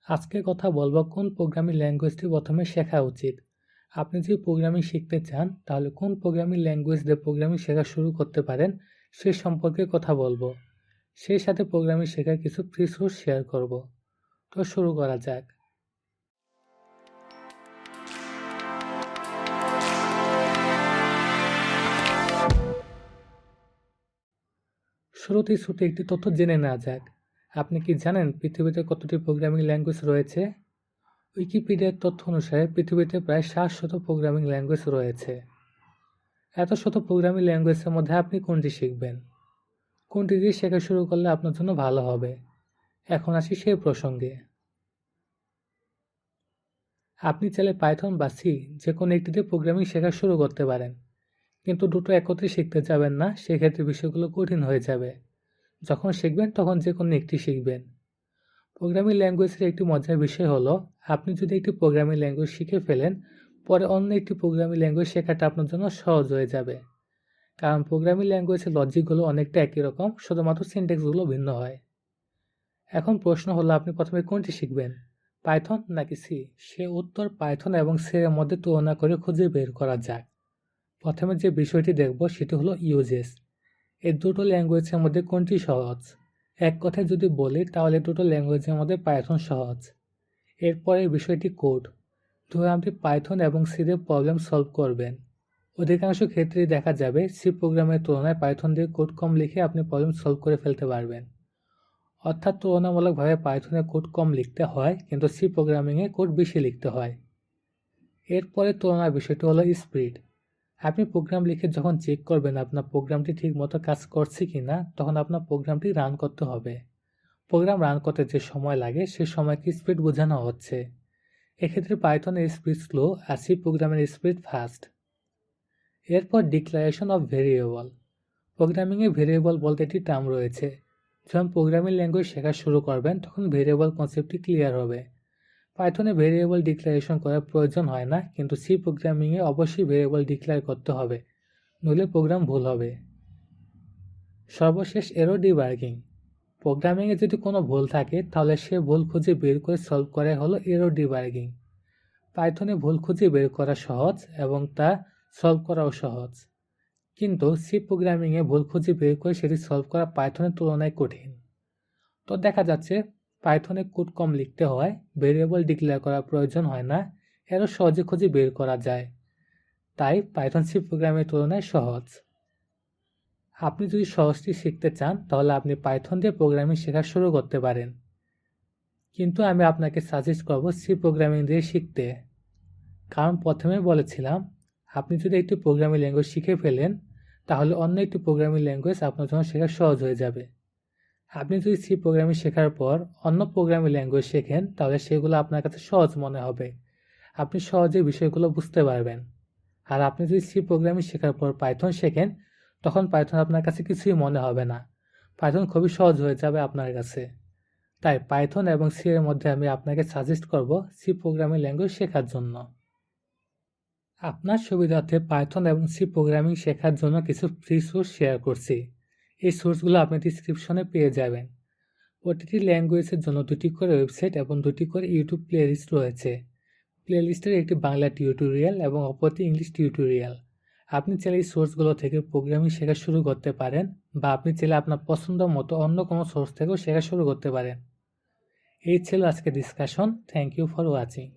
আজকে কথা বলবো কোন প্রোগ্রামিং ল্যাঙ্গুয়েজটি প্রথমে শেখা উচিত। আপনি যদি প্রোগ্রামিং শিখতে চান তাহলে কোন প্রোগ্রামিং ল্যাঙ্গুয়েজ দিয়ে প্রোগ্রামিং শেখা শুরু করতে পারেন সে সম্পর্কে কথা বলবো। সেই সাথে প্রোগ্রামিং শেখার কিছু ফ্রি সোর্স শেয়ার করব। তো শুরু করা যাক। শুরুতেই ছোট একটি তথ্য জেনে নেওয়া যাক। আপনি কি জানেন পৃথিবীতে কতটি প্রোগ্রামিং ল্যাঙ্গুয়েজ রয়েছে? উইকিপিডিয়ার তথ্য অনুসারে পৃথিবীতে প্রায় 700 প্রোগ্রামিং ল্যাঙ্গুয়েজ রয়েছে। এত শত প্রোগ্রামিং ল্যাঙ্গুয়েজের মধ্যে আপনি কোনটি শিখবেন? কোনটি দিয়ে শেখা শুরু করলে আপনার জন্য ভালো হবে? এখন আসি সেই প্রসঙ্গে। আপনি চাইলে পাইথন বা সি যে কোনো একটিতে প্রোগ্রামিং শেখা শুরু করতে পারেন, কিন্তু দুটো একত্রে শিখতে যাবেন না, সেক্ষেত্রে বিষয়গুলো কঠিন হয়ে যাবে। যখন শিখবেন তখন যে কোনো একটি শিখবেন। প্রোগ্রামিং ল্যাঙ্গুয়েজের একটি মজার বিষয় হলো, আপনি যদি একটি প্রোগ্রামিং ল্যাঙ্গুয়েজ শিখে ফেলেন, পরে অন্য একটি প্রোগ্রামিং ল্যাঙ্গুয়েজ শেখাটা আপনার জন্য সহজ হয়ে যাবে। কারণ প্রোগ্রামিং ল্যাঙ্গুয়েজের লজিকগুলো অনেকটা একই রকম, শুধুমাত্র সিনট্যাক্সগুলো ভিন্ন হয়। এখন প্রশ্ন হলো, আপনি প্রথমে কোনটি শিখবেন, পাইথন নাকি সি? সে উত্তর পাইথন এবং সি এর মধ্যে তুলনা করে খুঁজে বের করা যাক। প্রথমে যে বিষয়টি দেখব সেটি হলো ইউজেস। এই দুটো ল্যাঙ্গুয়েজের মধ্যে কোনটি সহজ? এক কথায় যদি বলি তাহলে দুটো ল্যাঙ্গুয়েজের মধ্যে পাইথন সহজ। এরপরে বিষয়টি কোড। ধরুন আপনি পাইথন এবং সি দিয়ে প্রবলেম সলভ করবেন। অধিকাংশ ক্ষেত্রেই দেখা যাবে সি প্রোগ্রামের তুলনায় পাইথন দিয়ে কোড কম লিখে আপনি প্রবলেম সলভ করে ফেলতে পারবেন। অর্থাৎ তুলনামূলকভাবে পাইথনে কোড কম লিখতে হয়, কিন্তু সি প্রোগ্রামিংয়ে কোড বেশি লিখতে হয়। এরপরে তুলনার বিষয়টি হলো স্পিড। আপনি প্রোগ্রাম লিখে যখন চেক করবেন আপনার প্রোগ্রামটি ঠিক মতো কাজ করছে কি না, তখন আপনার প্রোগ্রামটি রান করতে হবে। প্রোগ্রাম রান করতে যে সময় লাগে সে সময়কে স্পিড বোঝানো হচ্ছে। এক্ষেত্রে পাইথনের স্পিড স্লো আর সি প্রোগ্রামের স্পিড ফাস্ট। এরপর ডিক্লারেশন অফ ভেরিয়েবল। প্রোগ্রামিংয়ে ভেরিয়েবল বলতে একটি টার্ম রয়েছে। যখন প্রোগ্রামিং ল্যাঙ্গুয়েজ শেখা শুরু করবেন তখন ভেরিয়েবল কনসেপ্টটি ক্লিয়ার হবে। পাইথনে ভেরিয়েবল ডিক্লারেশন করার প্রয়োজন হয় না, কিন্তু সি প্রোগ্রামিংয়ে অবশ্যই ভেরিয়েবল ডিক্লেয়ার করতে হবে, নইলে প্রোগ্রাম ভুল হবে। সর্বশেষ এরর ডিবাগিং। প্রোগ্রামিংয়ে যদি কোনো ভুল থাকে তাহলে সে ভুল খুঁজে বের করে সলভ করা হলো এরর ডিবাগিং। পাইথনে ভুল খুঁজে বের করা সহজ এবং তা সলভ করাও সহজ, কিন্তু সি প্রোগ্রামিংয়ে ভুল খুঁজে বের করে সেটি সলভ করা পাইথনের তুলনায় কঠিন। তো দেখা যাচ্ছে পাইথনে কোড কম লিখতে হয়, ভেরিয়েবল ডিক্লেয়ার করার প্রয়োজন হয় না, এরও সহজে খুঁজে বের করা যায়। তাই পাইথন সি প্রোগ্রামের তুলনায় সহজ। আপনি যদি সহজটি শিখতে চান তাহলে আপনি পাইথন দিয়ে প্রোগ্রামিং শেখা শুরু করতে পারেন, কিন্তু আমি আপনাকে সাজেস্ট করব সি প্রোগ্রামিং দিয়ে শিখতে। কারণ প্রথমে বলেছিলাম, আপনি যদি একটি প্রোগ্রামিং ল্যাঙ্গুয়েজ শিখে ফেলেন তাহলে অন্য একটি প্রোগ্রামিং ল্যাঙ্গুয়েজ আপনার জন্য শেখা সহজ হয়ে যাবে। আপনি যদি সি প্রোগ্রামিং শেখার পর অন্য প্রোগ্রামিং ল্যাঙ্গুয়েজ শেখেন তাহলে সেগুলো আপনার কাছে সহজ মনে হবে, আপনি সহজে বিষয়গুলো বুঝতে পারবেন। আর আপনি যদি সি প্রোগ্রামিং শেখার পর পাইথন শেখেন তখন পাইথন আপনার কাছে কিছুই মনে হবে না, পাইথন খুবই সহজ হয়ে যাবে আপনার কাছে। তাই পাইথন এবং সি এর মধ্যে আমি আপনাকে সাজেস্ট করব সি প্রোগ্রামিং ল্যাঙ্গুয়েজ শেখার জন্য। আপনার সুবিধার্থে পাইথন এবং সি প্রোগ্রামিং শেখার জন্য কিছু ফ্রি সোর্স শেয়ার করছি। এই সোর্সগুলো আপনি ডিসক্রিপশনে পেয়ে যাবেন। প্রতিটি ল্যাঙ্গুয়েজের জন্য 2টি করে ওয়েবসাইট এবং 2টি করে ইউটিউব প্লেলিস্ট রয়েছে। প্লেলিস্টের একটি বাংলা টিউটোরিয়াল এবং অপরটি ইংলিশ টিউটোরিয়াল। আপনি চাইলে এই সোর্সগুলো থেকে প্রোগ্রামিং শেখা শুরু করতে পারেন, বা আপনি চাইলে আপনার পছন্দ মতো অন্য কোনো সোর্স থেকেও শেখা শুরু করতে পারেন। এই ছিল আজকে discussion. Thank you for watching.